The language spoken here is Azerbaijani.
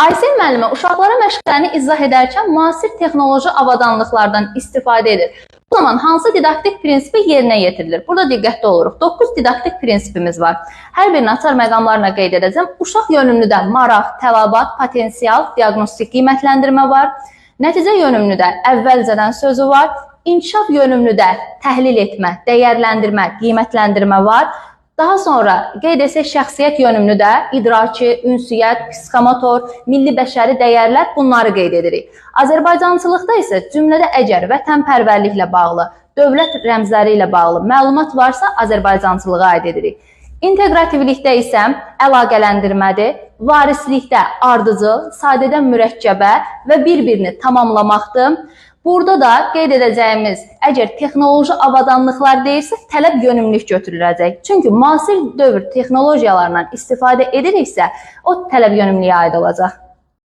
Aysel müəllimə uşaqlara məşqlərini izah edərkən müasir texnoloji avadanlıqlardan istifadə edir. Bu zaman hansı didaktik prinsipi yerinə yetirilir? Burada diqqətli oluruq. 9 didaktik prinsipimiz var. Hər birini açar məqamlarla qeyd edəcəm. Uşaq yönümlüdə maraq, tələbat, potensial, diaqnostik qiymətləndirmə var. Nəticə yönümlüdə əvvəlcədən sözü var. İnkişaf yönümlüdə təhlil etmə, dəyərləndirmə, qiymətləndirmə var. Daha sonra qeyd etsək şəxsiyyət yönümlüdə idraki, ünsiyyət, psixomotor, milli bəşəri dəyərlər bunları qeyd edirik. Azərbaycançılıqda isə cümlədə əgər vətənpərvərliklə bağlı, dövlət rəmzləri ilə bağlı məlumat varsa Azərbaycançılığa aid edirik. İnteqrativlikdə isə əlaqələndirmədir, varislikdə ardıcıl, sadədən mürəkkəbə və bir-birini tamamlamaqdır. Burada da qeyd edəcəyimiz, əgər texnoloji avadanlıqlar deyilsə, tələb yönümlülük götürüləcək. Çünki müasir dövr texnologiyalarından istifadə ediriksə, o tələb yönümlülüyə aid olacaq.